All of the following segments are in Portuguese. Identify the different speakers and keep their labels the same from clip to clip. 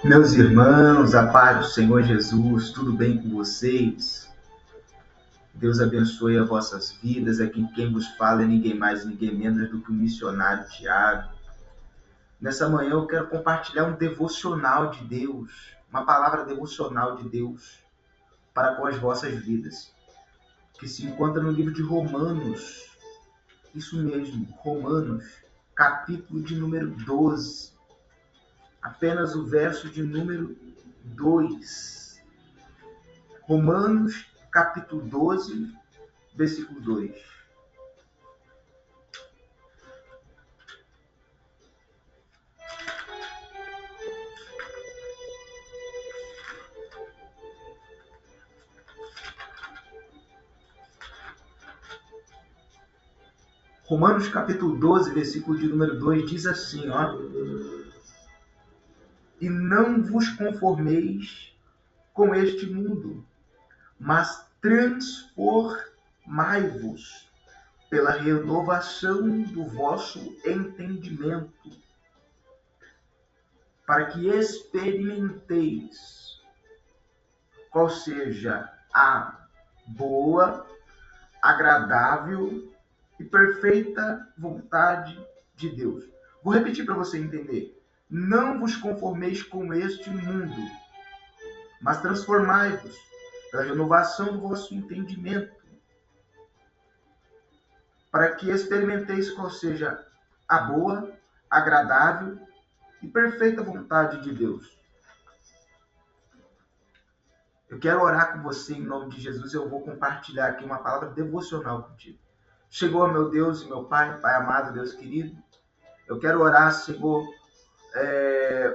Speaker 1: Meus irmãos, a paz do Senhor Jesus, tudo bem com vocês? Deus abençoe as vossas vidas. Aqui quem vos fala é ninguém mais, ninguém menos do que o missionário Tiago. Nessa manhã eu quero compartilhar um devocional de Deus, uma palavra devocional de Deus para com as vossas vidas, que se encontra no livro de Romanos, isso mesmo, Romanos, capítulo de número 12, apenas o verso de número 2. Romanos, capítulo 12, versículo 2. Romanos, capítulo 12, versículo de número 2, diz assim, ó. E não vos conformeis com este mundo, mas transformai-vos pela renovação do vosso entendimento, para que experimenteis qual seja a boa, agradável e perfeita vontade de Deus. Vou repetir para você entender. Não vos conformeis com este mundo, mas transformai-vos pela renovação do vosso entendimento, para que experimenteis qual seja a boa, agradável e perfeita vontade de Deus. Eu quero orar com você em nome de Jesus. Eu vou compartilhar aqui uma palavra devocional contigo. Chegou, meu Deus e meu Pai, Pai amado, Deus querido. Eu quero orar, Senhor,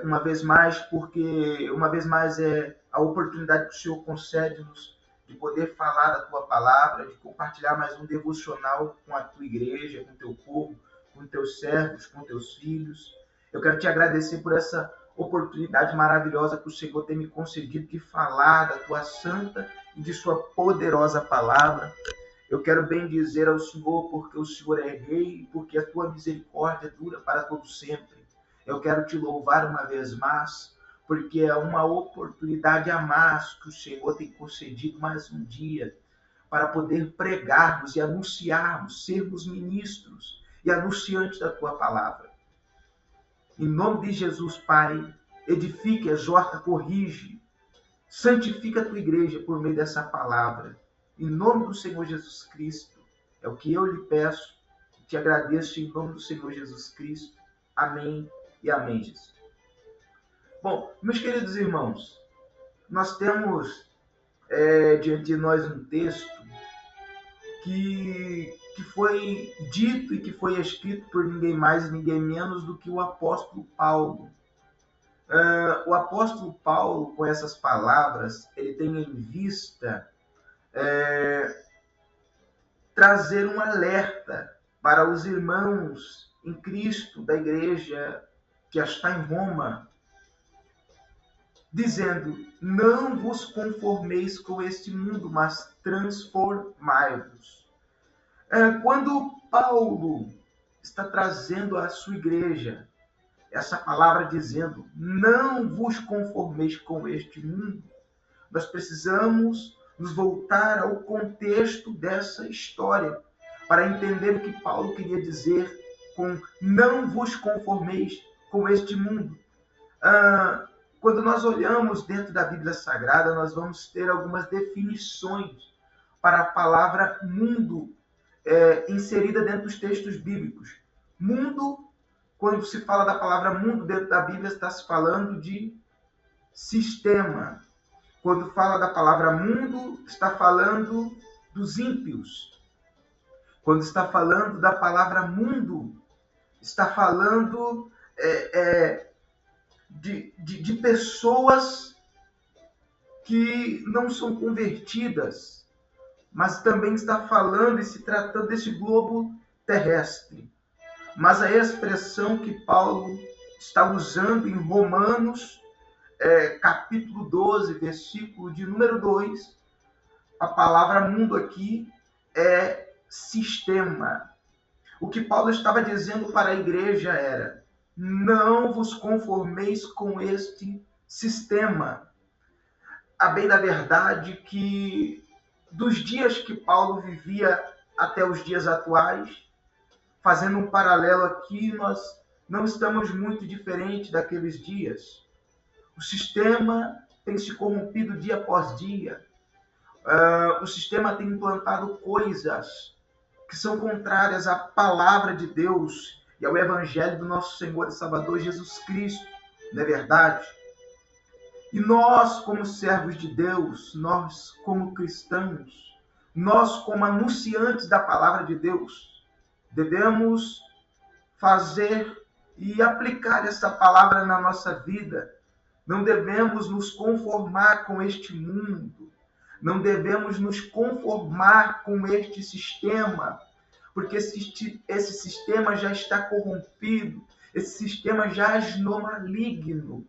Speaker 1: uma vez mais, porque uma vez mais é a oportunidade que o Senhor concede-nos de poder falar da Tua palavra, de compartilhar mais um devocional com a Tua igreja, com o Teu povo, com os Teus servos, com Teus filhos. Eu quero Te agradecer por essa oportunidade maravilhosa que o Senhor tem me concedido de falar da Tua santa e de Sua poderosa palavra. Eu quero bem dizer ao Senhor, porque o Senhor é Rei, porque a Tua misericórdia dura para todo sempre. Eu quero Te louvar uma vez mais, porque é uma oportunidade a mais que o Senhor tem concedido mais um dia para poder pregarmos e anunciarmos, sermos ministros e anunciantes da Tua palavra. Em nome de Jesus, Pai, edifica, exorta, corrige, santifica a Tua igreja por meio dessa palavra. Em nome do Senhor Jesus Cristo, é o que eu lhe peço, te agradeço em nome do Senhor Jesus Cristo. Amém e amém, Jesus. Bom, meus queridos irmãos, nós temos diante de nós um texto que foi dito e que foi escrito por ninguém mais e ninguém menos do que o apóstolo Paulo. O apóstolo Paulo, com essas palavras, ele tem em vista trazer um alerta para os irmãos em Cristo da igreja que está em Roma, dizendo, não vos conformeis com este mundo, mas transformai-vos. Quando Paulo está trazendo à sua igreja essa palavra dizendo, não vos conformeis com este mundo, nós precisamos nos voltar ao contexto dessa história para entender o que Paulo queria dizer com não vos conformeis com este mundo. Quando nós olhamos dentro da Bíblia Sagrada, nós vamos ter algumas definições para a palavra mundo inserida dentro dos textos bíblicos. Mundo, quando se fala da palavra mundo dentro da Bíblia, está se falando de sistema. Quando fala da palavra mundo, está falando dos ímpios. Quando está falando da palavra mundo, está falando de pessoas que não são convertidas, mas também está falando e se tratando desse globo terrestre. Mas a expressão que Paulo está usando em Romanos, capítulo 12, versículo de número 2, a palavra mundo aqui é sistema. O que Paulo estava dizendo para a igreja era: não vos conformeis com este sistema. A bem da verdade que dos dias que Paulo vivia até os dias atuais, fazendo um paralelo aqui, nós não estamos muito diferentes daqueles dias. O sistema tem se corrompido dia após dia. O sistema tem implantado coisas que são contrárias à palavra de Deus e ao evangelho do nosso Senhor e Salvador Jesus Cristo, não é verdade? E nós, como servos de Deus, nós como cristãos, nós como anunciantes da palavra de Deus, devemos fazer e aplicar essa palavra na nossa vida. Não devemos nos conformar com este mundo. Não devemos nos conformar com este sistema, porque esse sistema já está corrompido, esse sistema jaz no maligno.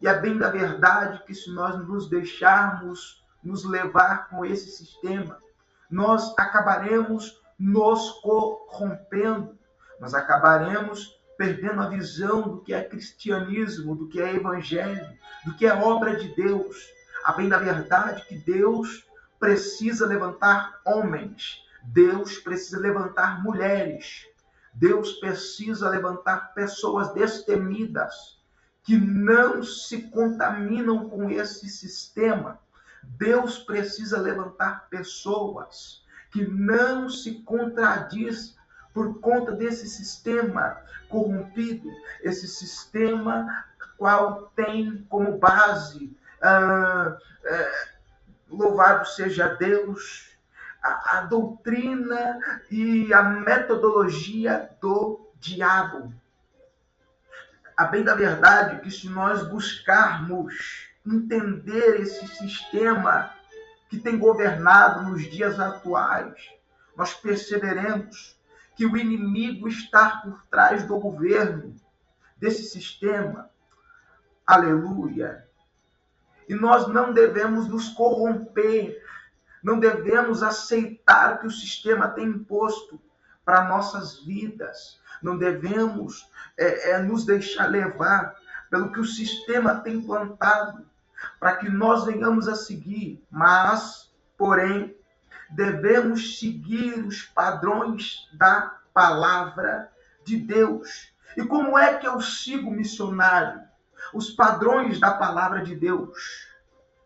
Speaker 1: E é bem da verdade que se nós nos deixarmos nos levar com esse sistema, nós acabaremos nos corrompendo, nós acabaremos perdendo a visão do que é cristianismo, do que é evangelho, do que é obra de Deus. A bem da verdade que Deus precisa levantar homens, Deus precisa levantar mulheres, Deus precisa levantar pessoas destemidas, que não se contaminam com esse sistema. Deus precisa levantar pessoas que não se contradizem por conta desse sistema corrompido, esse sistema qual tem como base, louvado seja Deus, a doutrina e a metodologia do diabo. A bem da verdade que se nós buscarmos entender esse sistema que tem governado nos dias atuais, nós perceberemos que o inimigo está por trás do governo desse sistema. Aleluia! E nós não devemos nos corromper, não devemos aceitar o que o sistema tem imposto para nossas vidas. Não devemos nos deixar levar pelo que o sistema tem plantado, para que nós venhamos a seguir. Mas, porém, devemos seguir os padrões da palavra de Deus. E como é que eu sigo, missionário? Os padrões da palavra de Deus.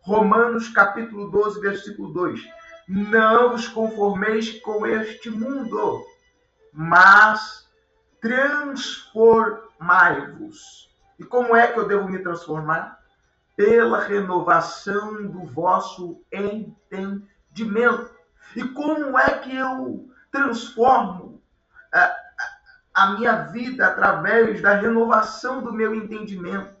Speaker 1: Romanos capítulo 12, versículo 2. Não vos conformeis com este mundo, mas transformai-vos. E como é que eu devo me transformar? Pela renovação do vosso entendimento. E como é que eu transformo a minha vida através da renovação do meu entendimento?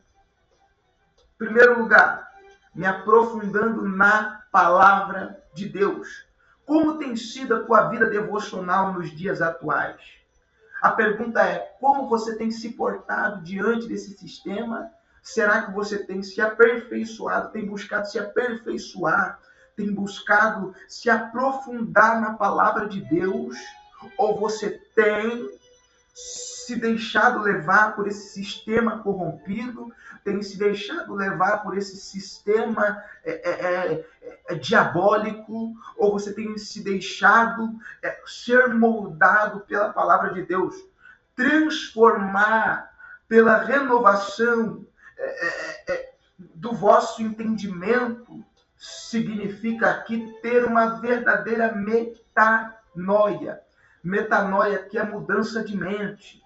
Speaker 1: Em primeiro lugar, me aprofundando na palavra de Deus. Como tem sido a tua vida devocional nos dias atuais? A pergunta é: como você tem se portado diante desse sistema? Será que você tem se aperfeiçoado, tem buscado se aperfeiçoar, tem buscado se aprofundar na palavra de Deus? Ou você tem se deixado levar por esse sistema corrompido, tem se deixado levar por esse sistema diabólico, ou você tem se deixado ser moldado pela palavra de Deus, transformar pela renovação do vosso entendimento, significa aqui ter uma verdadeira metanoia. Metanoia que é mudança de mente.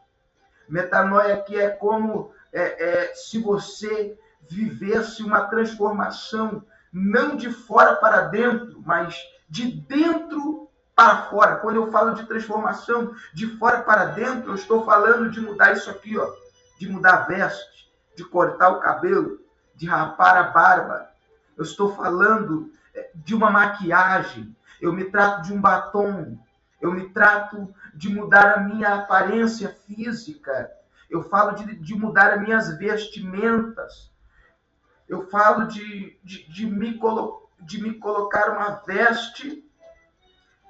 Speaker 1: Metanoia que é como se você vivesse uma transformação não de fora para dentro, mas de dentro para fora. Quando eu falo de transformação de fora para dentro, eu estou falando de mudar isso aqui, ó, de mudar a veste, de cortar o cabelo, de rapar a barba. Eu estou falando de uma maquiagem. Eu me trato de um batom. Eu me trato de mudar a minha aparência física. Eu falo de mudar as minhas vestimentas. Eu falo de me colocar uma veste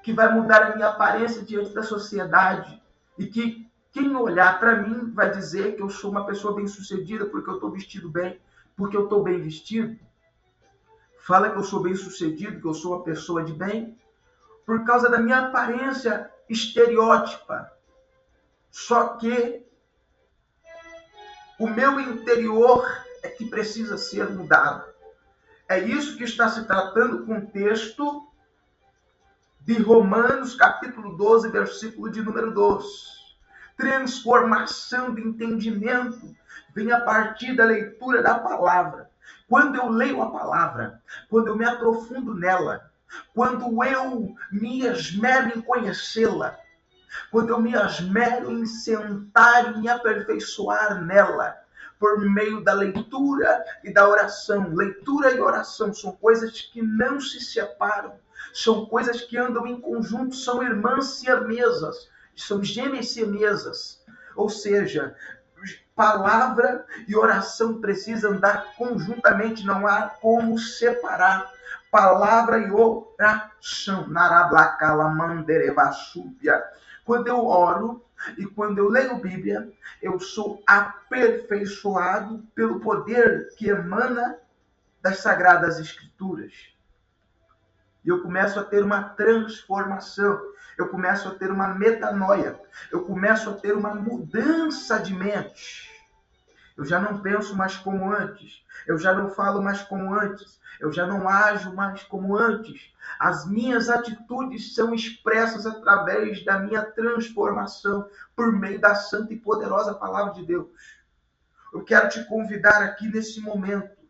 Speaker 1: que vai mudar a minha aparência diante da sociedade. E que quem olhar para mim vai dizer que eu sou uma pessoa bem-sucedida porque eu estou vestido bem, porque eu estou bem vestido. Fala que eu sou bem-sucedido, que eu sou uma pessoa de bem, por causa da minha aparência estereótipa. Só que o meu interior é que precisa ser mudado. É isso que está se tratando com o texto de Romanos, capítulo 12, versículo de número 2. Transformação de entendimento vem a partir da leitura da palavra. Quando eu leio a palavra, quando eu me aprofundo nela, quando eu me esmero em conhecê-la, quando eu me esmero em sentar e me aperfeiçoar nela, por meio da leitura e da oração. Leitura e oração são coisas que não se separam, são coisas que andam em conjunto, são irmãs siamesas, são gêmeas siamesas. Ou seja, palavra e oração precisam andar conjuntamente, não há como separar. Palavra e oração. Quando eu oro e quando eu leio Bíblia, eu sou aperfeiçoado pelo poder que emana das Sagradas Escrituras. E eu começo a ter uma transformação, eu começo a ter uma metanoia, eu começo a ter uma mudança de mente. Eu já não penso mais como antes, eu já não falo mais como antes, eu já não ajo mais como antes. As minhas atitudes são expressas através da minha transformação por meio da santa e poderosa palavra de Deus. Eu quero te convidar aqui nesse momento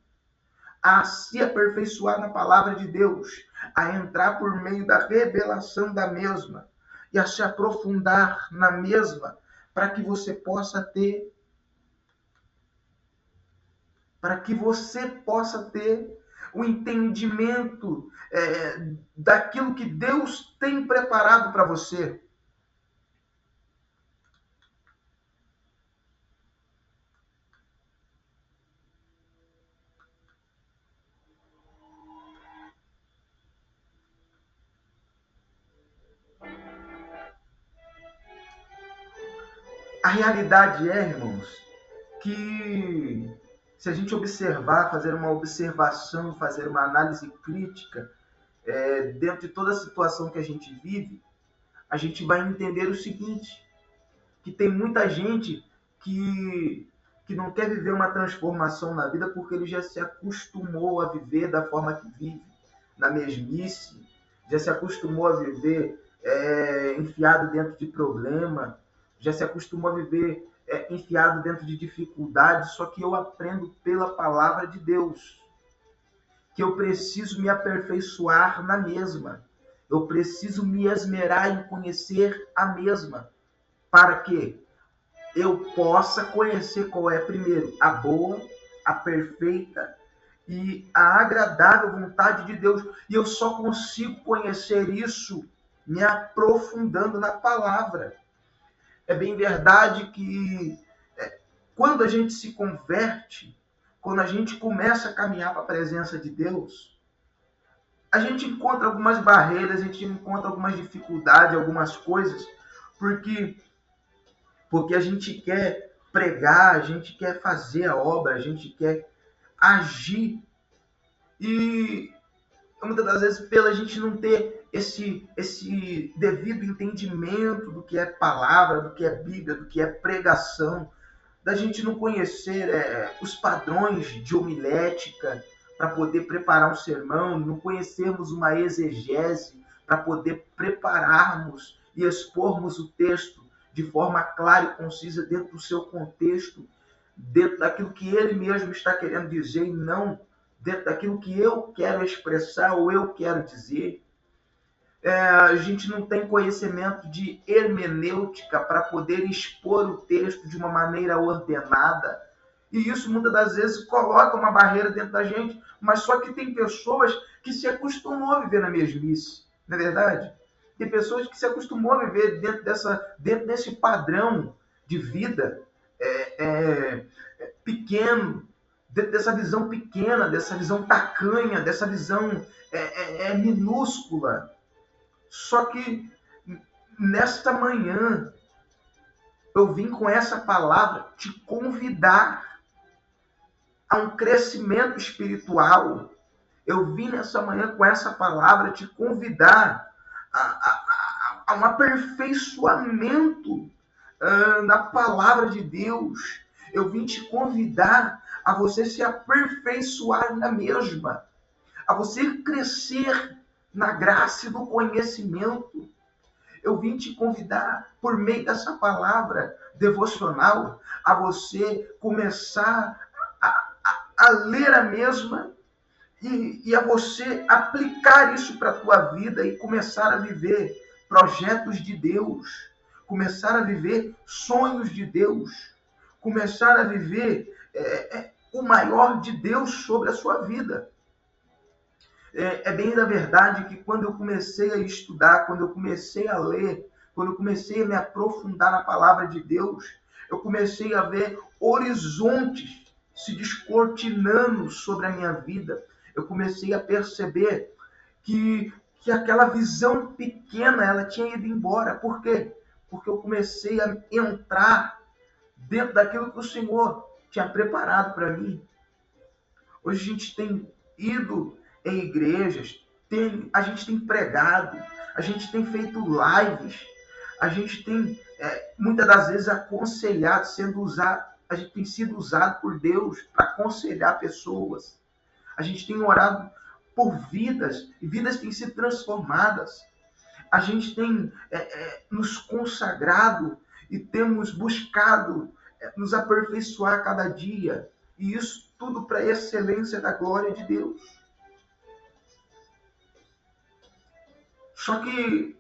Speaker 1: a se aperfeiçoar na palavra de Deus, a entrar por meio da revelação da mesma e a se aprofundar na mesma, para que você possa ter o entendimento daquilo que Deus tem preparado para você. A realidade é, irmãos, que se a gente observar, fazer uma observação, fazer uma análise crítica dentro de toda a situação que a gente vive, a gente vai entender o seguinte, que tem muita gente que não quer viver uma transformação na vida porque ele já se acostumou a viver da forma que vive, na mesmice, já se acostumou a viver enfiado dentro de problema, já se acostumou a viver enfiado dentro de dificuldades, só que eu aprendo pela palavra de Deus que eu preciso me aperfeiçoar na mesma. Eu preciso me esmerar em conhecer a mesma, para que eu possa conhecer qual é, primeiro, a boa, a perfeita e a agradável vontade de Deus. E eu só consigo conhecer isso me aprofundando na palavra. É bem verdade que quando a gente se converte, quando a gente começa a caminhar para a presença de Deus, a gente encontra algumas barreiras, a gente encontra algumas dificuldades, algumas coisas, porque a gente quer pregar, a gente quer fazer a obra, a gente quer agir. E muitas das vezes, pela gente não ter esse devido entendimento do que é palavra, do que é Bíblia, do que é pregação, da gente não conhecer os padrões de homilética para poder preparar um sermão, não conhecermos uma exegese para poder prepararmos e expormos o texto de forma clara e concisa dentro do seu contexto, dentro daquilo que ele mesmo está querendo dizer e não dentro daquilo que eu quero expressar ou eu quero dizer. A gente não tem conhecimento de hermenêutica para poder expor o texto de uma maneira ordenada. E isso muitas das vezes coloca uma barreira dentro da gente, mas só que tem pessoas que se acostumam a viver na mesmice, não é verdade? Tem pessoas que se acostumam a viver dentro desse padrão de vida pequeno, dentro dessa visão pequena, dessa visão tacanha, dessa visão minúscula. Só que nesta manhã Eu vim com essa palavra te convidar a um crescimento espiritual. Eu vim nessa manhã com essa palavra te convidar a um aperfeiçoamento na palavra de Deus. Eu vim te convidar a você se aperfeiçoar na mesma, a você crescer na graça e no conhecimento. Eu vim te convidar, por meio dessa palavra devocional, a você começar a ler a mesma e a você aplicar isso para a tua vida e começar a viver projetos de Deus, começar a viver sonhos de Deus, começar a viver o maior de Deus sobre a sua vida. É bem da verdade que quando eu comecei a estudar, quando eu comecei a ler, quando eu comecei a me aprofundar na palavra de Deus, eu comecei a ver horizontes se descortinando sobre a minha vida. Eu comecei a perceber que aquela visão pequena ela tinha ido embora. Por quê? Porque eu comecei a entrar dentro daquilo que o Senhor tinha preparado para mim. Hoje a gente tem ido em igrejas, a gente tem pregado, a gente tem feito lives, a gente tem muitas das vezes aconselhado, a gente tem sido usado por Deus para aconselhar pessoas. A gente tem orado por vidas, e vidas têm sido transformadas. A gente tem nos consagrado e temos buscado nos aperfeiçoar cada dia. E isso tudo para a excelência da glória de Deus. Só que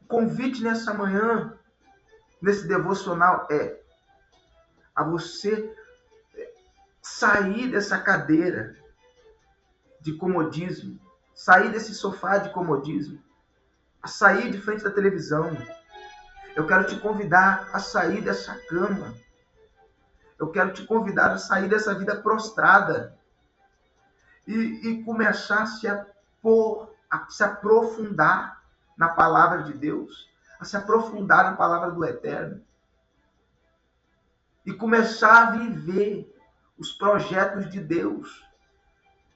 Speaker 1: o convite nessa manhã, nesse devocional, é a você sair dessa cadeira de comodismo, sair desse sofá de comodismo, a sair de frente da televisão. Eu quero te convidar a sair dessa cama. Eu quero te convidar a sair dessa vida prostrada e começar a se aprofundar na palavra de Deus, a se aprofundar na palavra do Eterno e começar a viver os projetos de Deus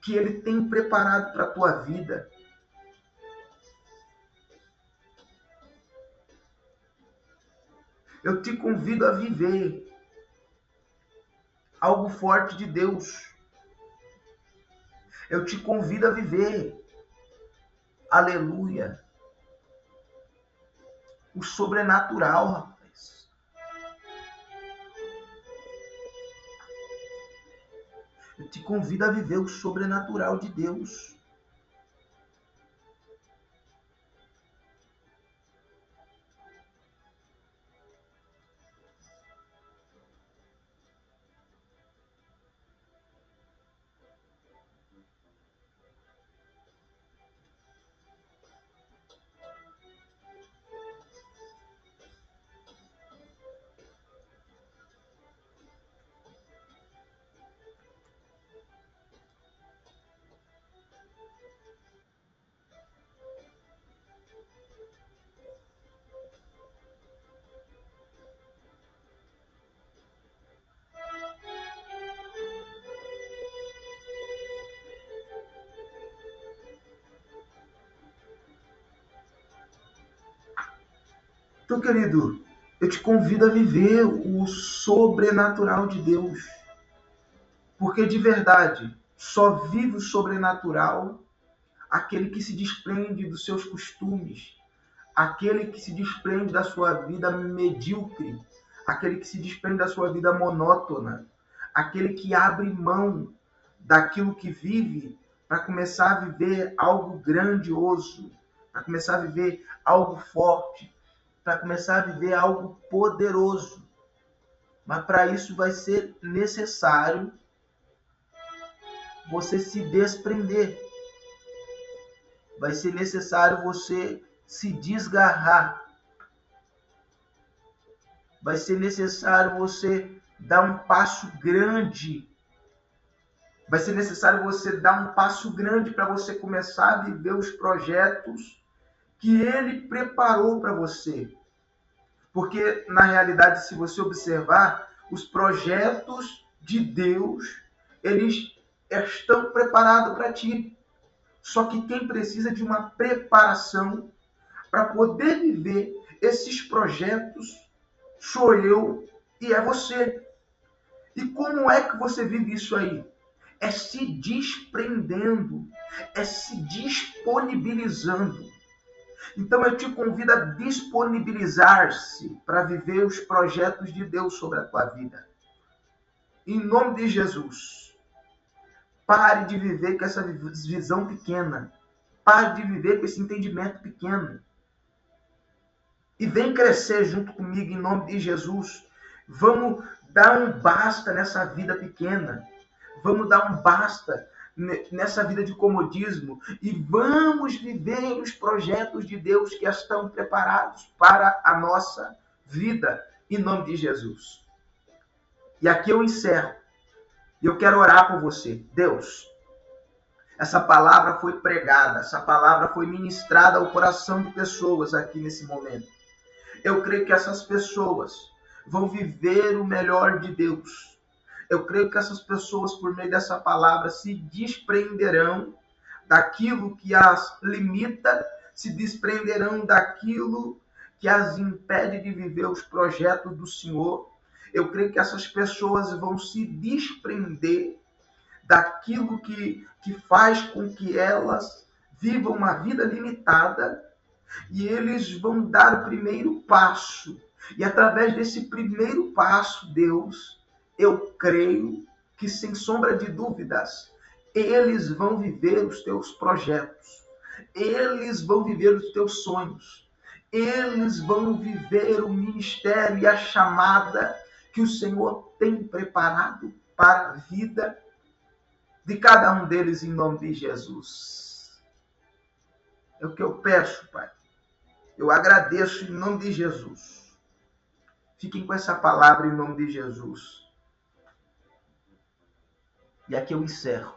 Speaker 1: que Ele tem preparado para a tua vida. Eu te convido a viver algo forte de Deus. Eu te convido a viver, aleluia, o sobrenatural, rapaz. Eu te convido a viver o sobrenatural de Deus. Então, querido, eu te convido a viver o sobrenatural de Deus. Porque de verdade, só vive o sobrenatural aquele que se desprende dos seus costumes, aquele que se desprende da sua vida medíocre, aquele que se desprende da sua vida monótona, aquele que abre mão daquilo que vive para começar a viver algo grandioso, para começar a viver algo forte, para começar a viver algo poderoso. Mas para isso vai ser necessário você se desprender. Vai ser necessário você se desgarrar. Vai ser necessário você dar um passo grande. Vai ser necessário você dar um passo grande para você começar a viver os projetos que Ele preparou para você. Porque, na realidade, se você observar, os projetos de Deus, eles estão preparados para ti. Só que quem precisa de uma preparação para poder viver esses projetos sou eu e é você. E como é que você vive isso aí? É se desprendendo, é se disponibilizando. Então eu te convido a disponibilizar-se para viver os projetos de Deus sobre a tua vida. Em nome de Jesus, pare de viver com essa visão pequena. Pare de viver com esse entendimento pequeno. E vem crescer junto comigo em nome de Jesus. Vamos dar um basta nessa vida pequena. Vamos dar um basta nessa vida de comodismo e vamos viver os projetos de Deus que estão preparados para a nossa vida, em nome de Jesus. E aqui eu encerro. E eu quero orar por você. Deus, essa palavra foi pregada, essa palavra foi ministrada ao coração de pessoas aqui nesse momento. Eu creio que essas pessoas vão viver o melhor de Deus. Eu creio que essas pessoas, por meio dessa palavra, se desprenderão daquilo que as limita, se desprenderão daquilo que as impede de viver os projetos do Senhor. Eu creio que essas pessoas vão se desprender daquilo que faz com que elas vivam uma vida limitada e eles vão dar o primeiro passo. E através desse primeiro passo, Deus, eu creio que, sem sombra de dúvidas, eles vão viver os teus projetos. Eles vão viver os teus sonhos. Eles vão viver o ministério e a chamada que o Senhor tem preparado para a vida de cada um deles em nome de Jesus. É o que eu peço, Pai. Eu agradeço em nome de Jesus. Fiquem com essa palavra em nome de Jesus. E aqui eu encerro.